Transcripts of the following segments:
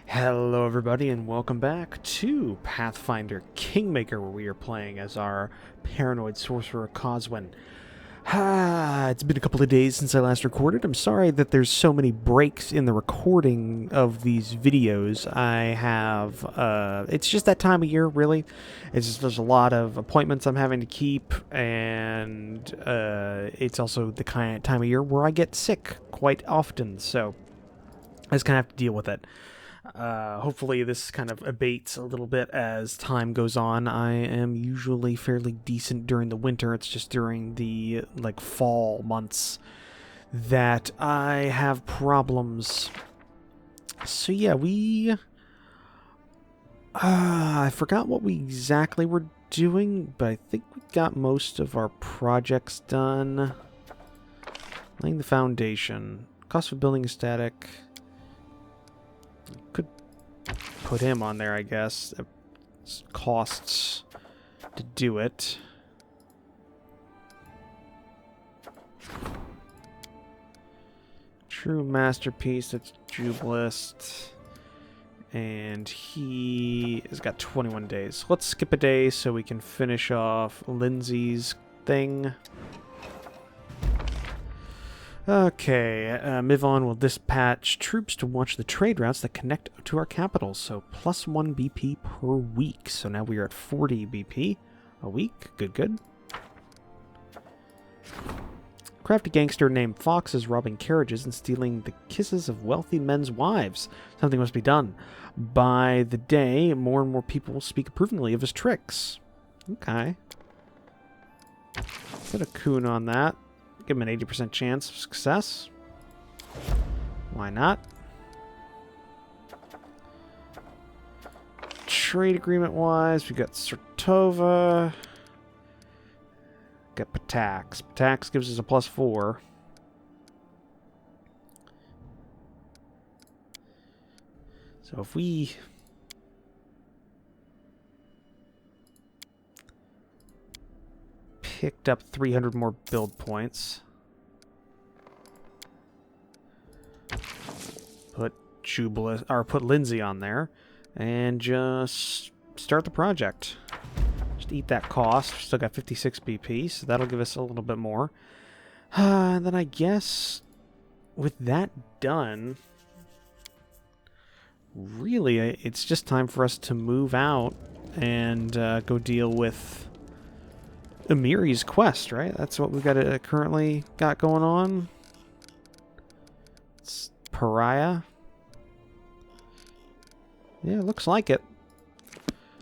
Hello everybody and welcome back to Pathfinder Kingmaker, where we are playing as our paranoid sorcerer Coswin. It's been a couple of days since I last recorded. I'm sorry that there's so many breaks in the recording of these videos. It's just that time of year, really. It's just there's a lot of appointments I'm having to keep, and it's also the kind of time of year where I get sick quite often, so I just kind of have to deal with it. Hopefully this kind of abates a little bit as time goes on. I am usually fairly decent during the winter. It's just during the fall months that I have problems. So yeah, I forgot what we exactly were doing, but I think we got most of our projects done. Laying the foundation. Cost of building is static. Could put him on there, I guess. It costs to do it. True masterpiece, that's Jubilist. And he has got 21 days. Let's skip a day so we can finish off Lindsay's thing. Okay, Mivon will dispatch troops to watch the trade routes that connect to our capital, so plus 1 BP per week. So now we are at 40 BP a week. Good, good. Crafty gangster named Fox is robbing carriages and stealing the kisses of wealthy men's wives. Something must be done. By the day, more and more people will speak approvingly of his tricks. Okay. Put a coon on that. Give him an 80% chance of success. Why not? Trade agreement wise, we got Sertova. Got Patax. Patax gives us a +4. So if we picked up 300 more build points. Put Jubilist, or put Lindsay on there, and just start the project. Just eat that cost. Still got 56 BP, so that'll give us a little bit more. And then I guess with that done, really, it's just time for us to move out and go deal with Amiri's quest, right? That's what we've got currently got going on. It's Pariah. Yeah, looks like it.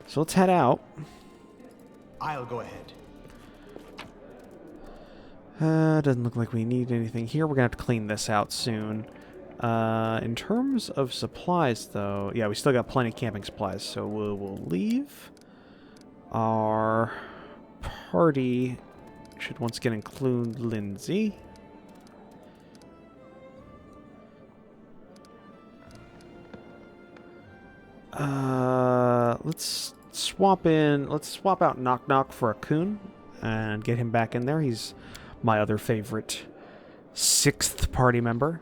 So let's head out. I'll go ahead. Doesn't look like we need anything here. We're gonna have to clean this out soon. In terms of supplies, though, yeah, we still got plenty of camping supplies, so we'll leave. Our party should once again include Lindsay. Let's swap out Knock Knock for a Coon and get him back in there. He's my other favorite 6th party member.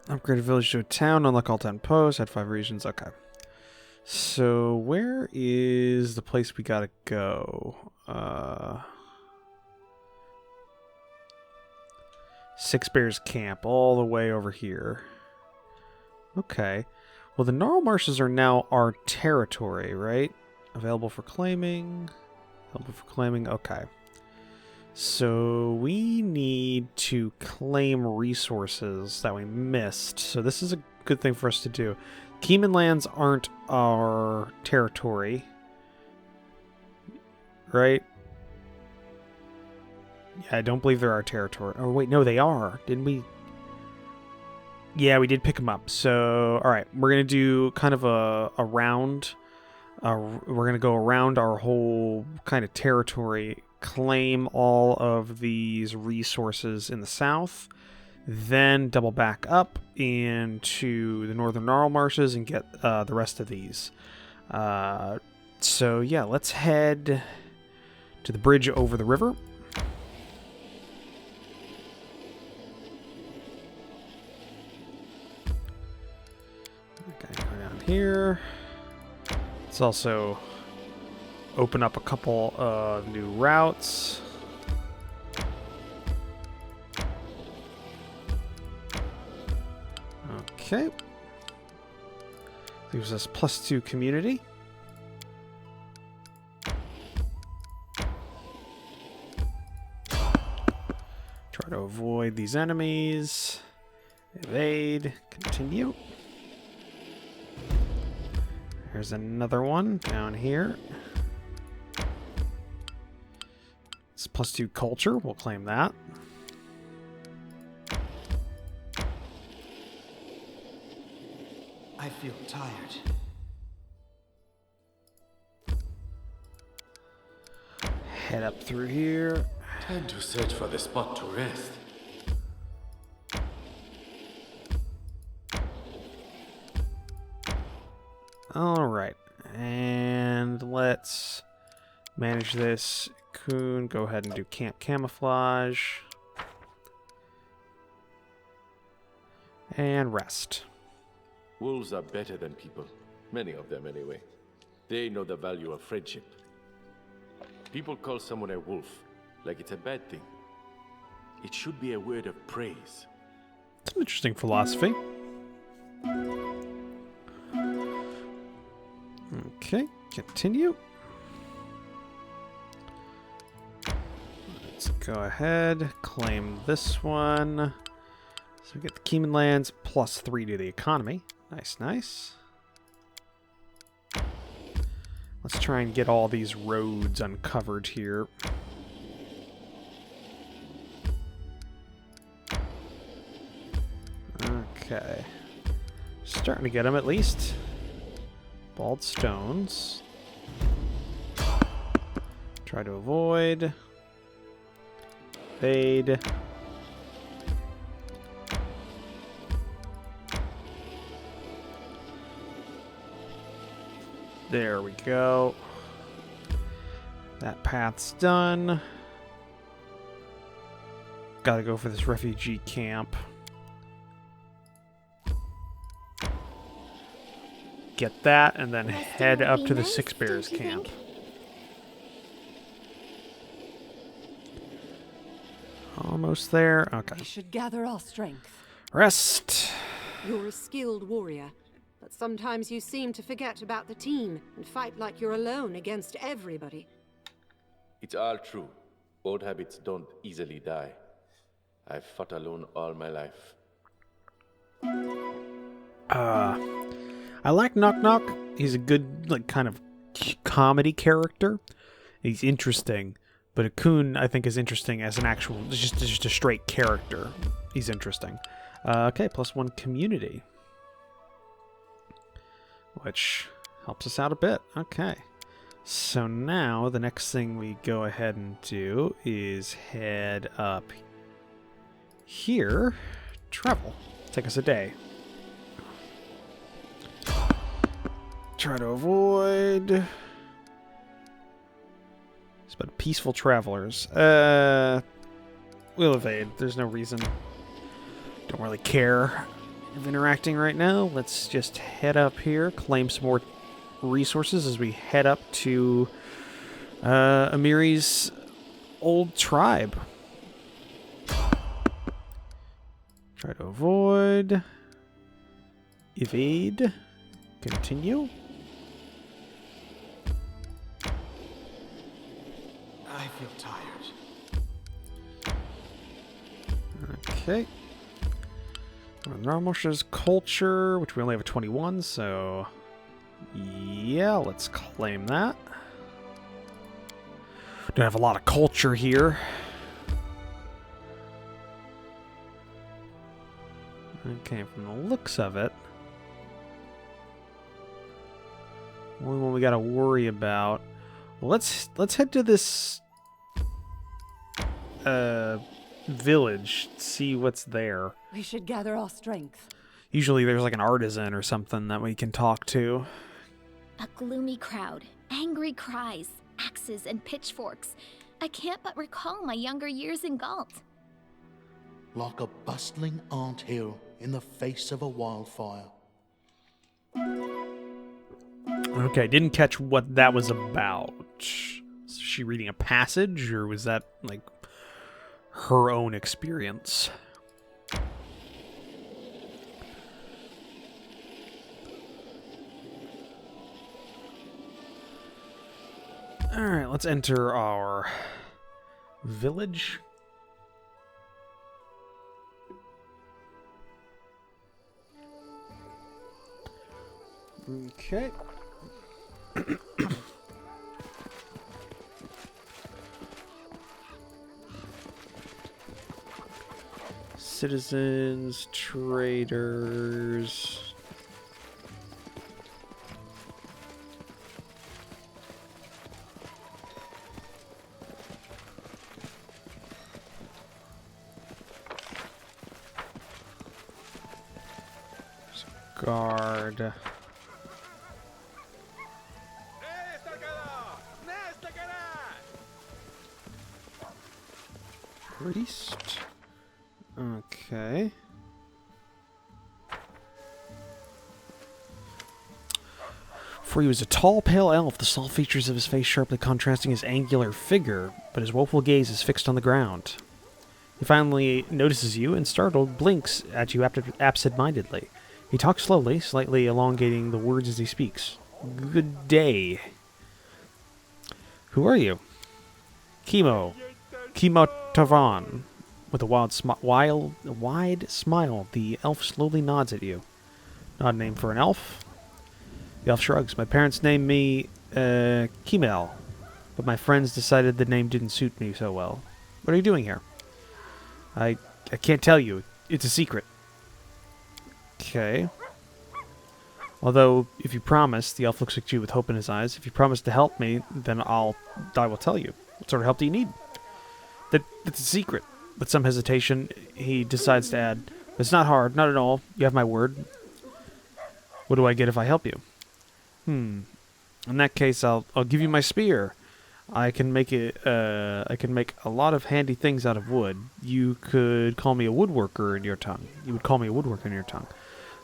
Upgrade a village to a town, unlock all 10 posts, add 5 regions, okay. So, where is the place we gotta go? Six Bears Camp, all the way over here. Okay. Well, the Gnarl Marshes are now our territory, right? Available for claiming. Okay. So we need to claim resources that we missed. So this is a good thing for us to do. Keeman lands aren't our territory, right? Yeah, I don't believe they're our territory. Oh, wait, no, they are. Didn't we? Yeah, we did pick them up. So, all right, we're going to do kind of a round. We're going to go around our whole kind of territory, claim all of these resources in the south, then double back up into the northern Gnarl Marshes and get the rest of these. So yeah, let's head to the bridge over the river. Okay, go down here. Let's also open up a couple of new routes. Okay. Gives us +2 community. Try to avoid these enemies. Evade. Continue. There's another one down here. It's +2 culture. We'll claim that. I feel tired. Head up through here. Time to search for the spot to rest. Alright. And let's manage this. Coon, go ahead and do camp camouflage. And rest. Wolves are better than people. Many of them, anyway. They know the value of friendship. People call someone a wolf like it's a bad thing. It should be a word of praise. It's an interesting philosophy. Okay, continue. Let's go ahead, claim this one. So we get the Kingman lands +3 to the economy. Nice, nice. Let's try and get all these roads uncovered here. Okay. Starting to get them at least. Bald stones. Try to avoid. Fade. There we go. That path's done. Gotta go for this refugee camp. Get that, and then head up to the Six Bears camp. Almost there. Okay. We should gather our strength. Rest. You're a skilled warrior, but sometimes you seem to forget about the team and fight like you're alone against everybody. It's all true. Old habits don't easily die. I've fought alone all my life. I like Knock Knock. He's a good, like, kind of comedy character. He's interesting. But Akun, I think, is interesting as an actual, just a straight character. He's interesting. Okay, +1 community. Which helps us out a bit. Okay. So now, the next thing we go ahead and do is head up here. Travel. Take us a day. Try to avoid... It's about peaceful travelers. We'll evade. There's no reason. Don't really care of interacting right now. Let's just head up here, claim some more resources as we head up to Amiri's old tribe. Try to avoid. Evade. Continue. I feel tired. Okay. Narmosha's culture, which we only have a 21, so yeah, let's claim that. Don't have a lot of culture here. Okay, from the looks of it, only one we gotta worry about. Well, let's head to this village, see what's there. We should gather our strength. Usually there's like an artisan or something that we can talk to. A gloomy crowd, Angry cries, axes, and pitchforks. I can't but recall my younger years in Galt. Like a bustling anthill in the face of a wildfire. Okay, didn't catch what that was about. Is she reading a passage, or was that, like, her own experience? Alright, let's enter our village. Okay. Citizens, traders. Guard. Priest. Okay. For he was a tall, pale elf, the soft features of his face sharply contrasting his angular figure, but his woeful gaze is fixed on the ground. He finally notices you and, startled, blinks at you absent-mindedly. He talks slowly, slightly elongating the words as he speaks. Good day. Who are you? Kimo Tavan. With a wide smile, the elf slowly nods at you. Odd name for an elf. The elf shrugs. My parents named me Kimel, but my friends decided the name didn't suit me so well. What are you doing here? I can't tell you. It's a secret. Okay. Although, if you promise, the elf looks at you with hope in his eyes. If you promise to help me, then I will tell you. What sort of help do you need? That's a secret. With some hesitation, he decides to add, it's not hard, not at all. You have my word. What do I get if I help you? In that case, I'll give you my spear. I can make it. I can make a lot of handy things out of wood. You could call me a woodworker in your tongue. You would call me a woodworker in your tongue.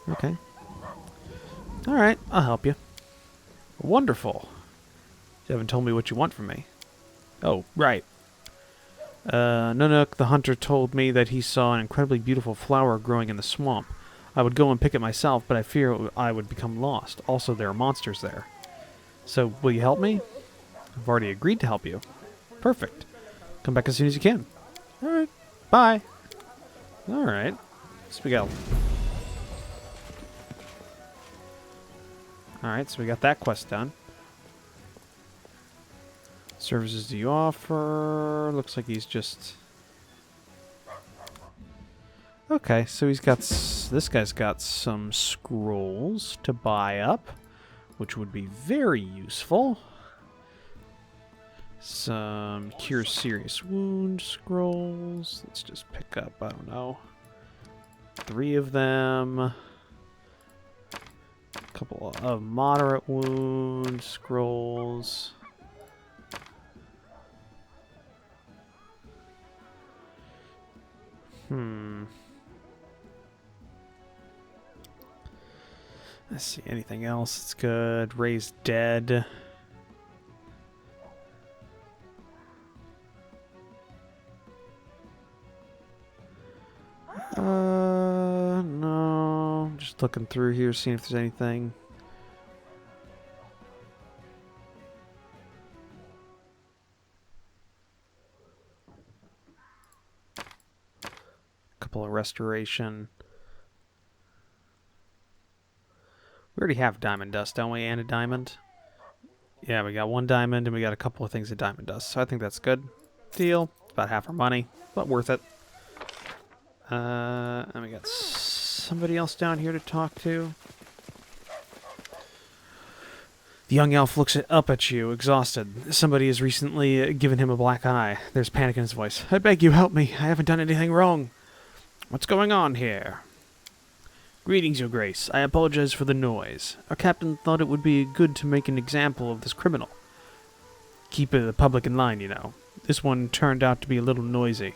Okay. All right, I'll help you. Wonderful. You haven't told me what you want from me. Oh, right. Nunuk the hunter told me that he saw an incredibly beautiful flower growing in the swamp. I would go and pick it myself, but I fear I would become lost. Also, there are monsters there. So, will you help me? I've already agreed to help you. Perfect. Come back as soon as you can. Alright. Bye. Alright. So we go. Alright, so we got that quest done. Services do you offer? Looks like he's just... Okay, so he's got... This guy's got some scrolls to buy up, which would be very useful. Some cure serious wound scrolls. Let's just pick up, I don't know, 3 of them. A couple of moderate wound scrolls. Let's see, anything else that's good? Raise dead. No. Just looking through here, seeing if there's anything. Couple of restoration. We already have diamond dust, don't we? And a diamond. Yeah, we got 1 diamond and we got a couple of things of diamond dust. So I think that's good. Deal. About half our money, but worth it. And we got somebody else down here to talk to. The young elf looks up at you, exhausted. Somebody has recently given him a black eye. There's panic in his voice. I beg you, help me. I haven't done anything wrong. What's going on here? Greetings, Your Grace. I apologize for the noise. Our captain thought it would be good to make an example of this criminal. Keep the public in line, you know. This one turned out to be a little noisy.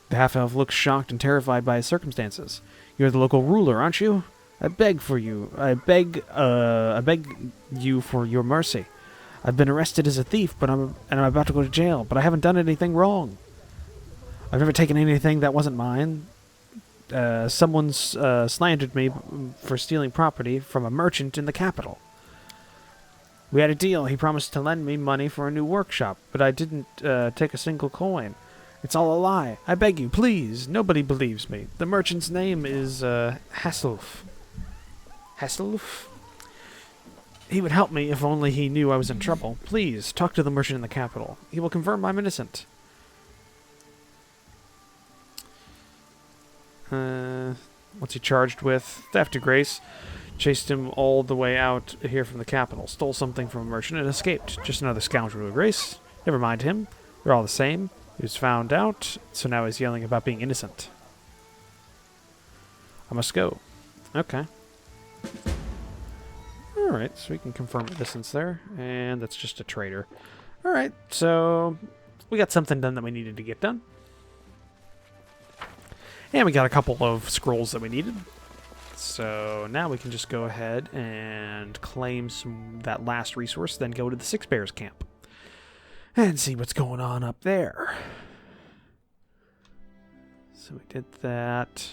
The half-elf looks shocked and terrified by his circumstances. You're the local ruler, aren't you? I beg you for your mercy. I've been arrested as a thief, I'm about to go to jail, but I haven't done anything wrong. I've never taken anything that wasn't mine. Someone's slandered me for stealing property from a merchant in the capital. We had a deal. He promised to lend me money for a new workshop, but I didn't take a single coin. It's all a lie. I beg you, please. Nobody believes me. The merchant's name is Hasselhoff. Hasselhoff? He would help me if only he knew I was in trouble. Please, talk to the merchant in the capital. He will confirm I'm innocent. What's he charged with? Theft, Your Grace. Chased him all the way out here from the capital. Stole something from a merchant and escaped. Just another scoundrel, Your Grace. Never mind him. They're all the same. He was found out, so now he's yelling about being innocent. I must go. Okay. Alright, so we can confirm innocence there. And that's just a traitor. Alright, so we got something done that we needed to get done. And we got a couple of scrolls that we needed. So now we can just go ahead and claim that last resource, then go to the Six Bears camp. And see what's going on up there. So we did that.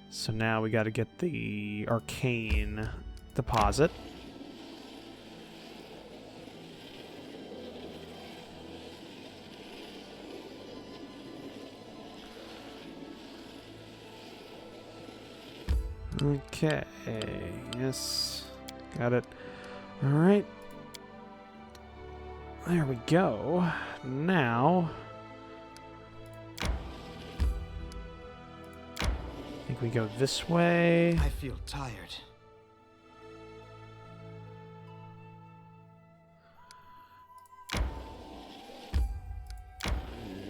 So now we got to get the arcane deposit. Okay, yes, got it. All right, there we go. Now, I think we go this way. I feel tired.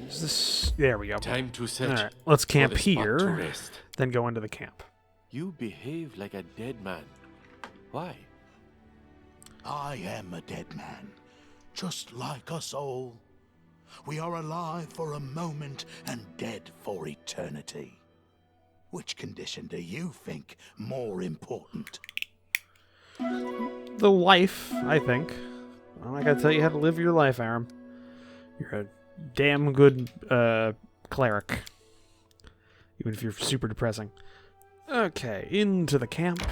Is this? There we go. Time to All search. right, let's camp for the spot to here, rest. then go into the camp. You behave like a dead man. Why? I am a dead man, just like us all. We are alive for a moment and dead for eternity. Which condition do you think more important? The life, I think. I'm not gonna tell you how to live your life, Aram. You're a damn good cleric, even if you're super depressing. Okay, into the camp.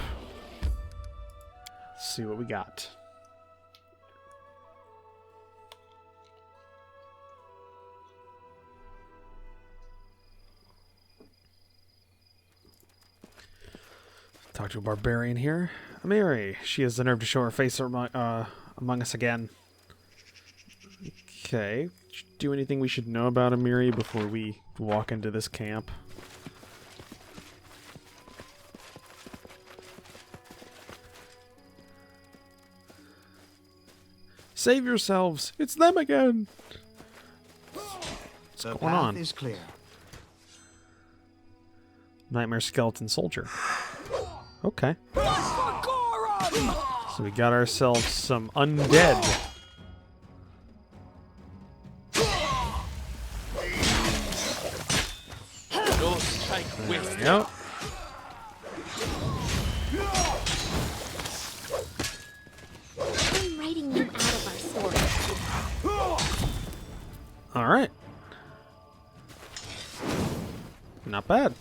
Let's see what we got. Talk to a barbarian here. Amiri. She has the nerve to show her face among us again. Okay. Do anything we should know about Amiri before we walk into this camp? Save yourselves! It's them again! The going on? path is clear. Nightmare Skeleton Soldier. Okay. So we got ourselves some undead. No strike waste. Yep. I'm writing you out of our story. Alright. Not bad.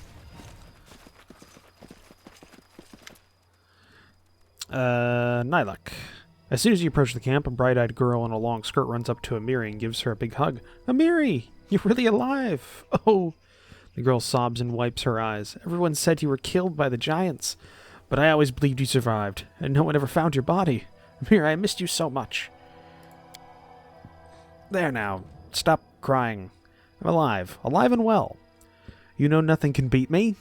Nyluk. As soon as you approach the camp, a bright-eyed girl in a long skirt runs up to Amiri and gives her a big hug. Amiri! You're really alive! Oh! The girl sobs and wipes her eyes. Everyone said you were killed by the giants, but I always believed you survived, and no one ever found your body. Amiri, I missed you so much. There now. Stop crying. I'm alive. Alive and well. You know nothing can beat me.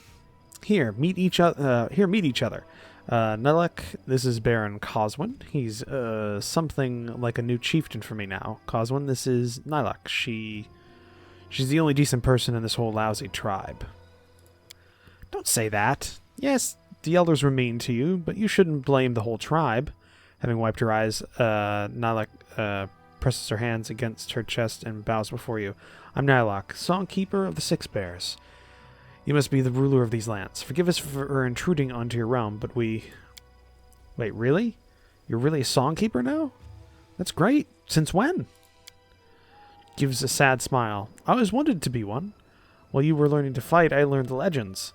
Here, meet each other. Nyluk, this is Baron Coswin. He's something like a new chieftain for me now. Coswin, this is Nyluk. She's the only decent person in this whole lousy tribe. Don't say that. Yes, the elders were mean to you, but you shouldn't blame the whole tribe. Having wiped her eyes, Nylak presses her hands against her chest and bows before you. I'm Nylak, Songkeeper of the Six Bears. You must be the ruler of these lands. Forgive us for intruding onto your realm, but we... Wait, really? You're really a Songkeeper now? That's great. Since when? Gives a sad smile. I always wanted to be one. While you were learning to fight, I learned the legends.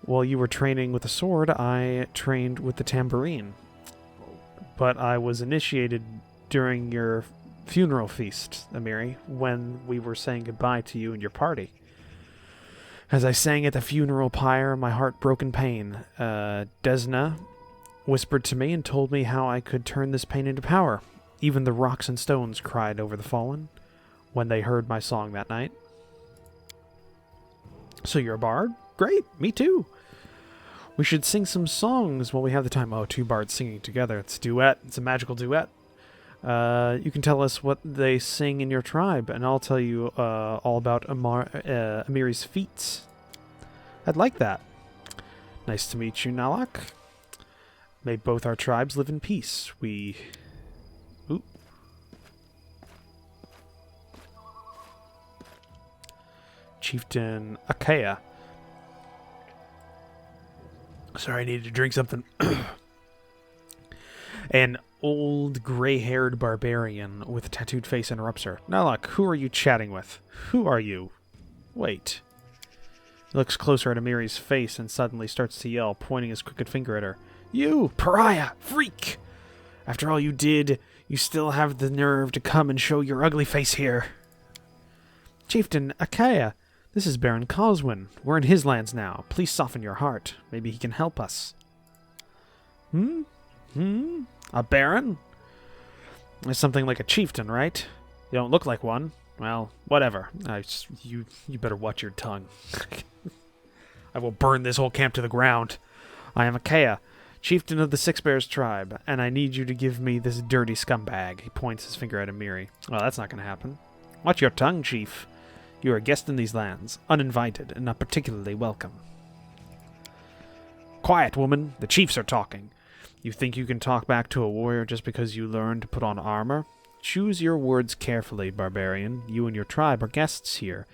While you were training with the sword, I trained with the tambourine. But I was initiated during your funeral feast, Amiri, when we were saying goodbye to you and your party. As I sang at the funeral pyre, my heart broke in pain. Desna whispered to me and told me how I could turn this pain into power. Even the rocks and stones cried over the fallen when they heard my song that night. So you're a bard? Great, me too. We should sing some songs while we have the time. Oh, two bards singing together. It's a duet. It's a magical duet. You can tell us what they sing in your tribe, and I'll tell you all about Amiri's feats. I'd like that. Nice to meet you, Nalak. May both our tribes live in peace. We... Ooh. Chieftain Akea. Sorry, I needed to drink something. An old gray-haired barbarian with a tattooed face interrupts her. Nalak, who are you chatting with? Who are you? Wait. He looks closer at Amiri's face and suddenly starts to yell, pointing his crooked finger at her. You, pariah, freak! After all you did, you still have the nerve to come and show your ugly face here. Chieftain Akea, this is Baron Coswin. We're in his lands now. Please soften your heart. Maybe he can help us. A baron? There's something like a chieftain, right? You don't look like one. Well, whatever. You better watch your tongue. I will burn this whole camp to the ground. I am Akea, chieftain of the Six Bears tribe, and I need you to give me this dirty scumbag. He points his finger at Amiri. Well, that's not going to happen. Watch your tongue, chief. You are a guest in these lands, uninvited and not particularly welcome. Quiet, woman. The chiefs are talking. You think you can talk back to a warrior just because you learned to put on armor? Choose your words carefully, barbarian. You and your tribe are guests here.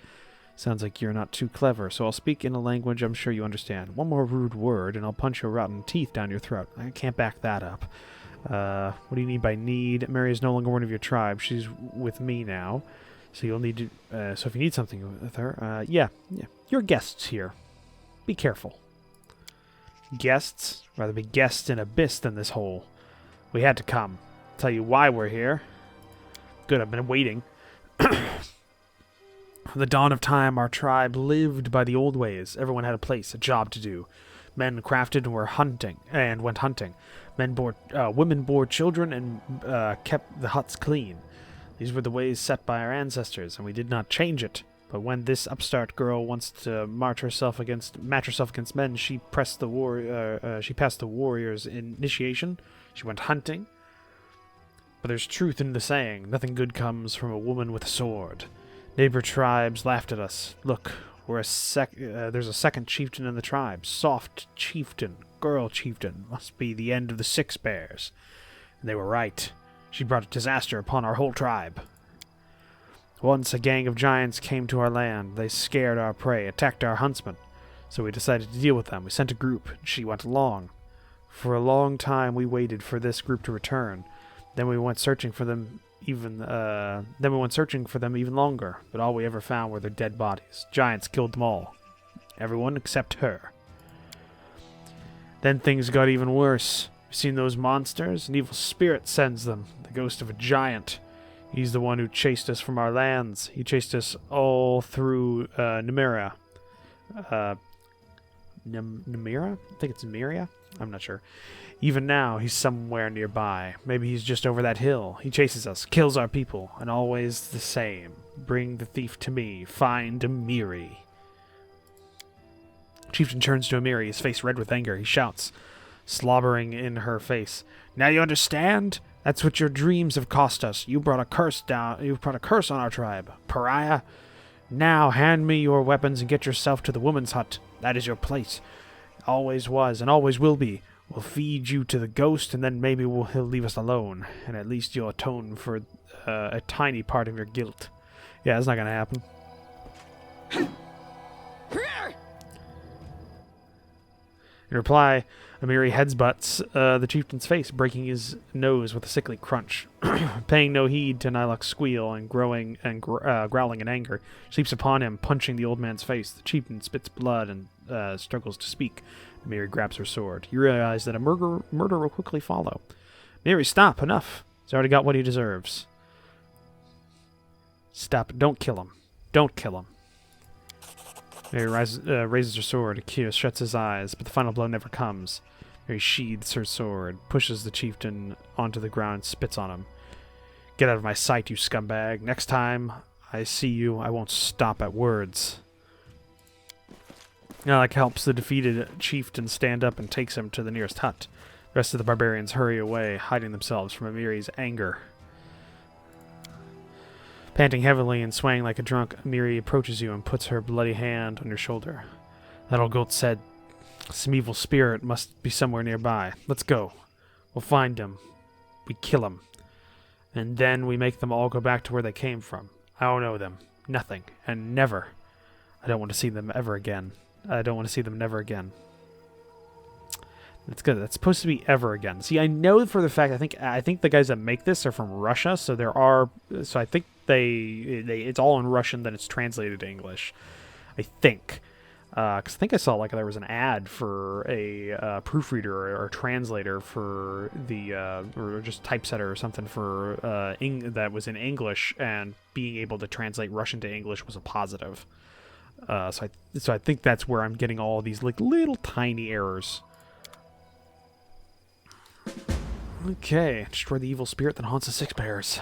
Sounds like you're not too clever, so I'll speak in a language I'm sure you understand. One more rude word, and I'll punch your rotten teeth down your throat. I can't back that up. What do you need by need? Mary is no longer one of your tribe. She's with me now. So you'll need to... so if you need something with her... yeah. You're guests here. Be careful. Guests? Rather be guests in abyss than this hole. We had to come. Tell you why we're here. Good, I've been waiting. From the dawn of time, our tribe lived by the old ways. Everyone had a place, a job to do. Men crafted and went hunting. Women bore children and kept the huts clean. These were the ways set by our ancestors, and we did not change it. But when this upstart girl wants to match herself against men, she passed the warrior's initiation. She went hunting. But there's truth in the saying, nothing good comes from a woman with a sword. Neighbor tribes laughed at us. Look, there's a second chieftain in the tribe. Soft chieftain, girl chieftain. Must be the end of the Six Bears. And they were right. She brought a disaster upon our whole tribe. Once a gang of giants came to our land. They scared our prey, attacked our huntsmen. So we decided to deal with them. We sent a group, and she went along. For a long time we waited for this group to return. Then we went searching for them even longer, but all we ever found were their dead bodies. Giants killed them all. Everyone except her. Then things got even worse. You seen those monsters? An evil spirit sends them. The ghost of a giant. He's the one who chased us from our lands. He chased us all through Nymeria. Nymeria? I think it's Nymeria? I'm not sure. Even now, he's somewhere nearby. Maybe he's just over that hill. He chases us, kills our people, and always the same. Bring the thief to me. Find Amiri. Chieftain turns to Amiri, his face red with anger. He shouts, slobbering in her face. Now you understand? That's what your dreams have cost us. You brought a curse on our tribe. Pariah. Now hand me your weapons and get yourself to the woman's hut. That is your place. Always was and always will be. We'll feed you to the ghost, and then maybe he'll leave us alone, and at least you'll atone for a tiny part of your guilt. Yeah, that's not gonna happen. In reply, Amiri headsbutts the chieftain's face, breaking his nose with a sickly crunch. Paying no heed to Nilok's squeal and growling in anger, she leaps upon him, punching the old man's face. The chieftain spits blood and struggles to speak. Amiri grabs her sword. You realize that a murder will quickly follow. Amiri, stop! Enough! He's already got what he deserves. Stop! Don't kill him! Don't kill him! Mary raises her sword. Akio shuts his eyes, but the final blow never comes. Mary sheathes her sword, pushes the chieftain onto the ground, and spits on him. Get out of my sight, you scumbag. Next time I see you, I won't stop at words. Alec helps the defeated chieftain stand up and takes him to the nearest hut. The rest of the barbarians hurry away, hiding themselves from Amiri's anger. Panting heavily and swaying like a drunk, Amiri approaches you and puts her bloody hand on your shoulder. That old goat said some evil spirit must be somewhere nearby. Let's go. We'll find him. We kill him. And then we make them all go back to where they came from. I don't know them. Nothing. And never. I don't want to see them ever again. I don't want to see them never again. That's good. That's supposed to be ever again. See, I know for the fact, I think the guys that make this are from Russia, so I think it's all in Russian, then it's translated to English. I think. Because I think I saw there was an ad for a proofreader or translator for the or just typesetter or something for that was in English, and being able to translate Russian to English was a positive. So I think that's where I'm getting all these little tiny errors. Okay, destroy the evil spirit that haunts the Six Bears.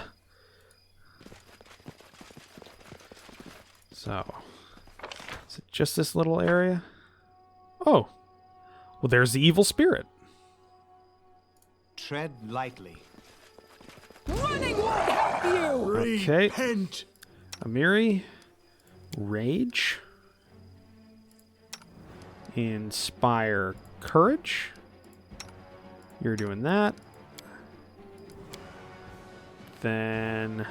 So, is it just this little area? Oh, well, there's the evil spirit. Tread lightly. Running won't help you! Okay, Repent! Amiri, rage, inspire courage. You're doing that. Then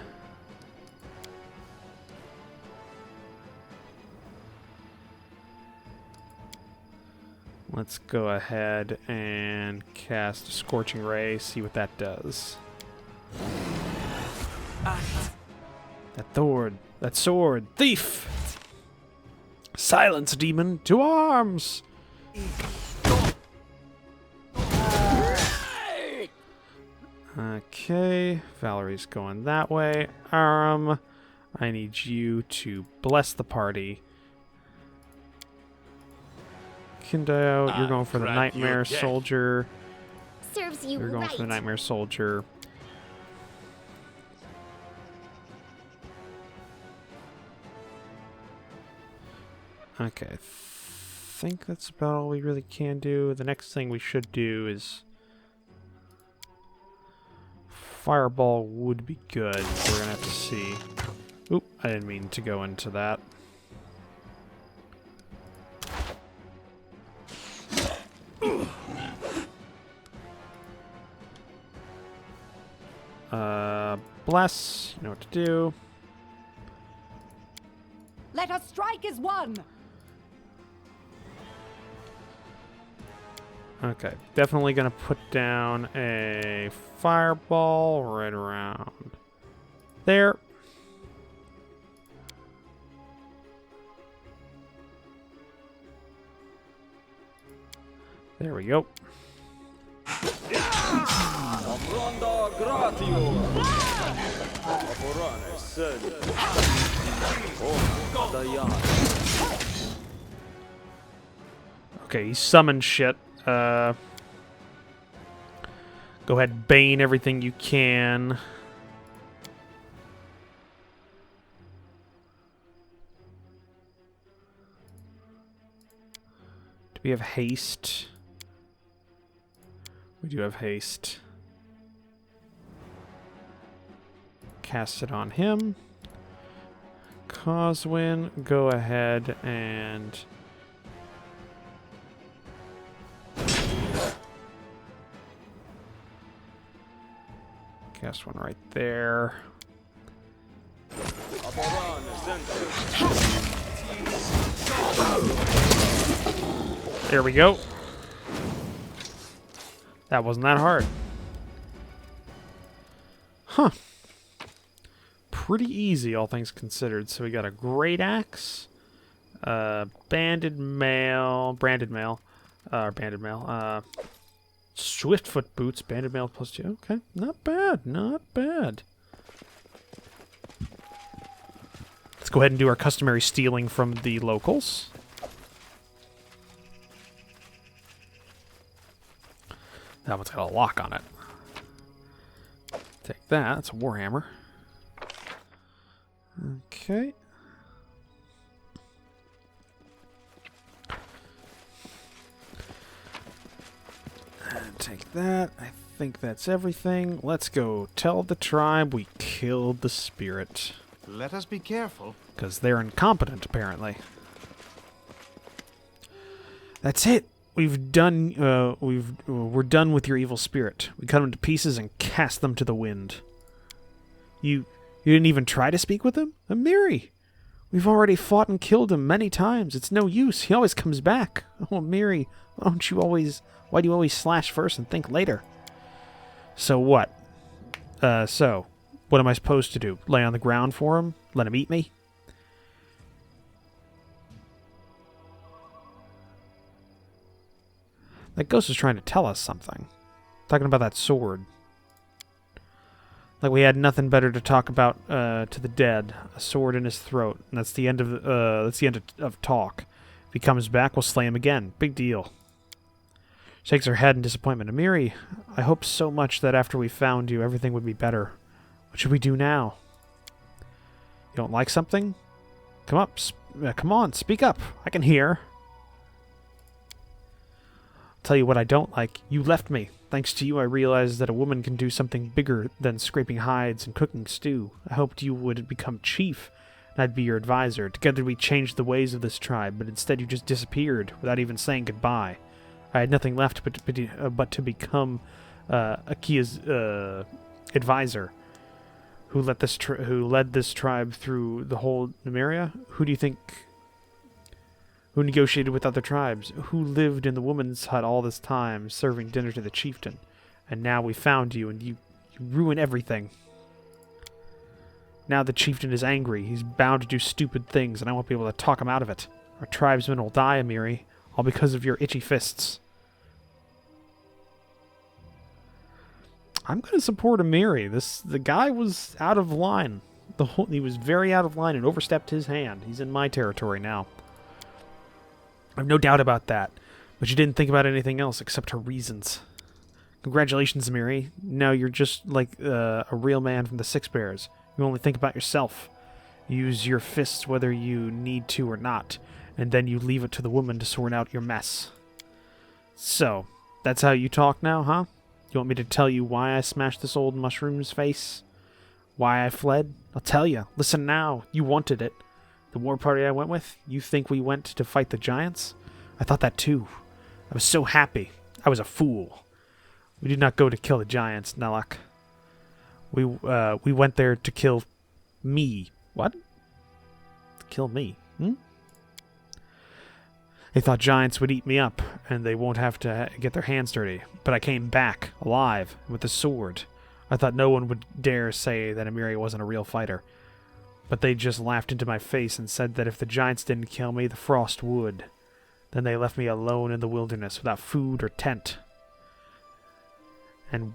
let's go ahead and cast Scorching Ray, see what that does. That sword, thief! Silence, demon, to arms! Okay, Valerie's going that way. I need you to bless the party. Kindao, you're going for the Nightmare Soldier. Serves you You're going right. for the Nightmare Soldier. Okay, I think that's about all we really can do. The next thing we should do is Fireball would be good. We're gonna have to see. Oop, I didn't mean to go into that. Bless. You know what to do. Let us strike as one! Okay, definitely gonna put down a fireball right around there. There we go. Okay, he summoned shit. Go ahead, bane everything you can. Do we have haste? We do have haste. Cast it on him. Coswin, go ahead and Cast one right there. There we go. That wasn't that hard. Huh. Pretty easy, all things considered. So we got a great axe, branded mail, swiftfoot boots, banded mail +2. Okay, not bad, not bad. Let's go ahead and do our customary stealing from the locals. That one's got a lock on it. Take that. That's a warhammer. Okay. And take that. I think that's everything. Let's go tell the tribe we killed the spirit. Let us be careful. Because they're incompetent, apparently. That's it. We've done. We're done with your evil spirit. We cut them to pieces and cast them to the wind. You didn't even try to speak with him, Amiri. We've already fought and killed him many times. It's no use. He always comes back. Oh, Amiri, why do you always slash first and think later? So what? So what am I supposed to do? Lay on the ground for him? Let him eat me? That ghost is trying to tell us something. Talking about that sword. Like we had nothing better to talk about to the dead. A sword in his throat. And that's the end of talk. If he comes back, we'll slay him again. Big deal. Shakes her head in disappointment. Amiri, I hope so much that after we found you, everything would be better. What should we do now? You don't like something? Come on, speak up. I can hear. Tell you what I don't like. You left me. Thanks to you, I realized that a woman can do something bigger than scraping hides and cooking stew. I hoped you would become chief, and I'd be your advisor. Together we changed the ways of this tribe, but instead you just disappeared without even saying goodbye. I had nothing left but to become Akia's advisor, who led this tribe through the whole Numeria. Who do you think? Who negotiated with other tribes? Who lived in the woman's hut all this time, serving dinner to the chieftain? And now we found you, and you ruin everything. Now the chieftain is angry. He's bound to do stupid things, and I won't be able to talk him out of it. Our tribesmen will die, Amiri, all because of your itchy fists. I'm going to support Amiri. The guy was out of line. He was very out of line and overstepped his hand. He's in my territory now. I have no doubt about that, but you didn't think about anything else except her reasons. Congratulations, Amiri. Now you're just like a real man from the Six Bears. You only think about yourself. You use your fists whether you need to or not, and then you leave it to the woman to sort out your mess. So, that's how you talk now, huh? You want me to tell you why I smashed this old mushroom's face? Why I fled? I'll tell you. Listen now. You wanted it. The war party I went with, you think we went to fight the giants? I thought that too. I was so happy. I was a fool. We did not go to kill the giants, Nelak. We went there to kill me. What? To kill me? They thought giants would eat me up, and they won't have to get their hands dirty. But I came back, alive, with a sword. I thought no one would dare say that Amiri wasn't a real fighter. But they just laughed into my face and said that if the giants didn't kill me, the frost would. Then they left me alone in the wilderness without food or tent. And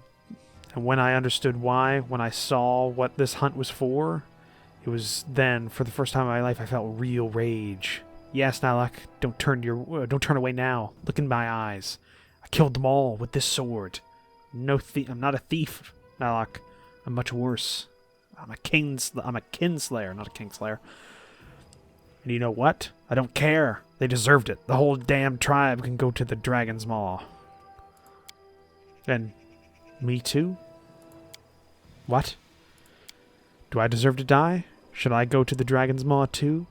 when I understood why, when I saw what this hunt was for, it was then, for the first time in my life, I felt real rage. Yes, Nalak, don't turn away now. Look in my eyes. I killed them all with this sword. I'm not a thief, Nalak. I'm much worse. I'm a kinslayer, not a kingslayer. And you know what? I don't care. They deserved it. The whole damn tribe can go to the Dragon's Maw. And me too? What? Do I deserve to die? Should I go to the Dragon's Maw too?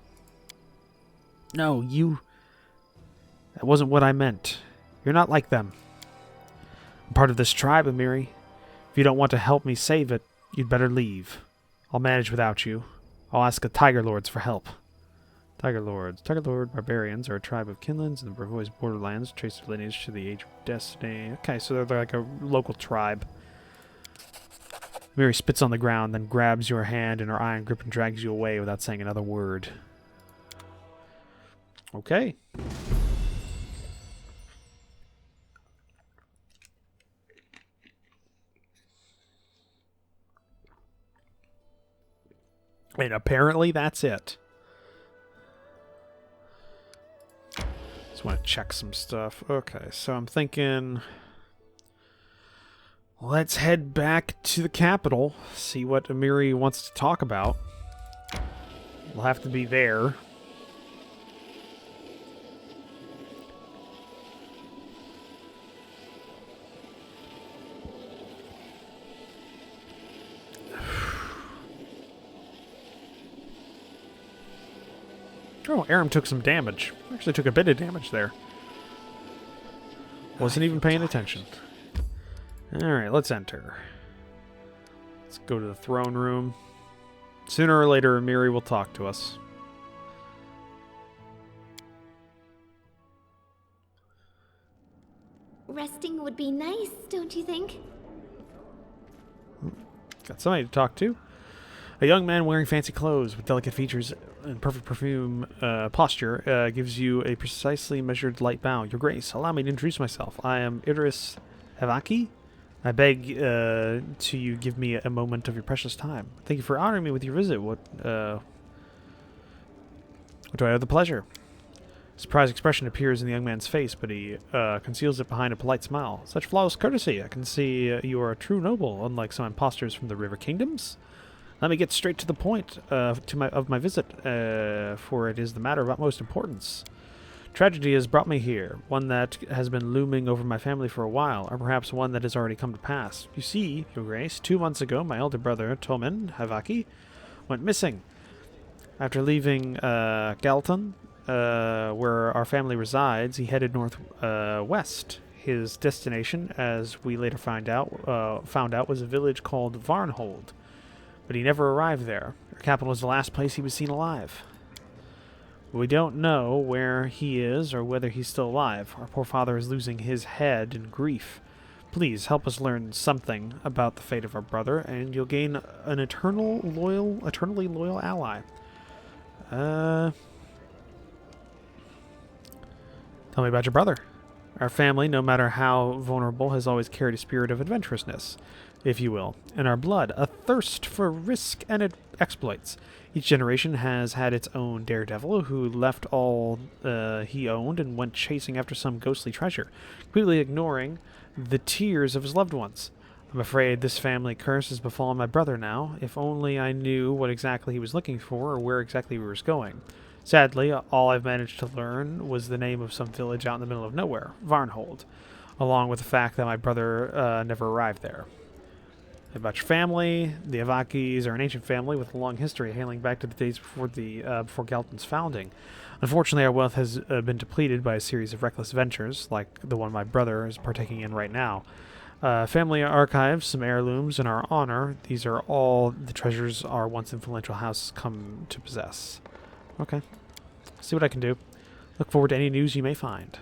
No, that wasn't what I meant. You're not like them. I'm part of this tribe, Amiri. If you don't want to help me save it, you'd better leave. I'll manage without you. I'll ask the Tiger Lords for help. Tiger Lords. Tiger Lord barbarians are a tribe of kinlands in the Brevois borderlands, trace their lineage to the Age of Destiny. Okay, so they're like a local tribe. Miri spits on the ground, then grabs your hand in her iron grip and drags you away without saying another word. Okay. And apparently that's it. Just want to check some stuff. Okay, so I'm thinking... let's head back to the capital, see what Amiri wants to talk about. We'll have to be there. Oh, Aram took some damage. Actually took a bit of damage there. Wasn't even paying attention. Alright, let's enter. Let's go to the throne room. Sooner or later, Amiri will talk to us. Resting would be nice, don't you think? Got somebody to talk to. A young man wearing fancy clothes with delicate features and perfect perfume posture gives you a precisely measured light bow. Your Grace, allow me to introduce myself. I am Idris Havaki. I beg to you give me a moment of your precious time. Thank you for honoring me with your visit. What do I owe the pleasure? A surprised expression appears in the young man's face, but he conceals it behind a polite smile. Such flawless courtesy. I can see you are a true noble, unlike some impostors from the River Kingdoms. Let me get straight to the point of my visit, for it is the matter of utmost importance. Tragedy has brought me here, one that has been looming over my family for a while, or perhaps one that has already come to pass. You see, Your Grace, 2 months ago, my elder brother, Tomin Havaki, went missing. After leaving Galton, where our family resides, he headed northwest. His destination, as we later found out, was a village called Varnhold. But he never arrived there. Our capital is the last place he was seen alive. We don't know where he is or whether he's still alive. Our poor father is losing his head in grief. Please help us learn something about the fate of our brother, and you'll gain an eternally loyal ally. Tell me about your brother. Our family, no matter how vulnerable, has always carried a spirit of adventurousness, if you will, in our blood, a thirst for risk and exploits. Each generation has had its own daredevil who left all he owned and went chasing after some ghostly treasure, completely ignoring the tears of his loved ones. I'm afraid this family curse has befallen my brother now. If only I knew what exactly he was looking for or where exactly he was going. Sadly, all I've managed to learn was the name of some village out in the middle of nowhere, Varnhold, along with the fact that my brother never arrived there. About your family, the Avakis are an ancient family with a long history hailing back to the days before Galton's founding. Unfortunately, our wealth has been depleted by a series of reckless ventures, like the one my brother is partaking in right now. Family archives, some heirlooms in our honor. These are all the treasures our once influential house has come to possess. Okay. See what I can do. Look forward to any news you may find.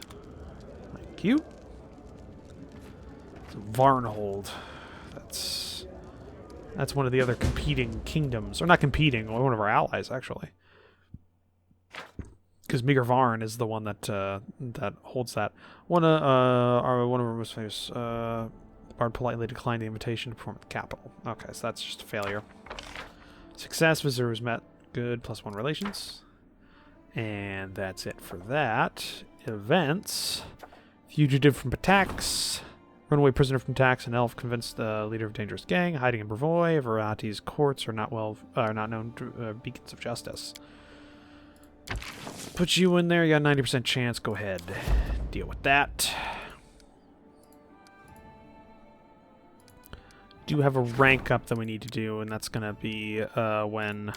Thank you. So Varnhold. That's one of the other competing kingdoms. Or not competing, one of our allies, actually. Because Meager Varn is the one that that holds that. One of our most famous bard politely declined the invitation to perform at the capital. Okay, so that's just a failure. Success, visitor was met. Good, +1 relations. And that's it for that. Events. Fugitive from attacks. Runaway prisoner from tax. An elf convinced the leader of dangerous gang. Hiding in Brevois. Varati's courts are not known beacons of justice. Put you in there. You got a 90% chance. Go ahead. Deal with that. Do have a rank up that we need to do, and that's going to be when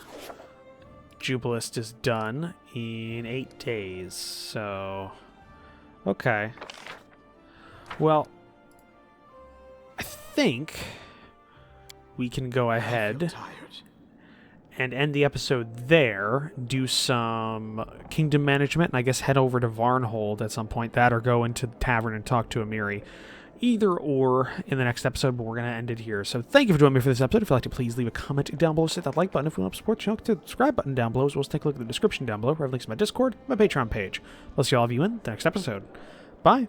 Jubilist is done in 8 days. So, okay. Well, I think we can go I feel ahead tired. and end the episode there, do some kingdom management, and I guess head over to Varnhold at some point, that or go into the tavern and talk to Amiri. Either or in the next episode, but we're going to end it here. So thank you for joining me for this episode. If you'd like to, please leave a comment down below, hit that like button. If you want to support the channel, click the subscribe button down below, as well as take a look at the description down below, where I have links to my Discord, my Patreon page. I'll see all of you in the next episode. Bye!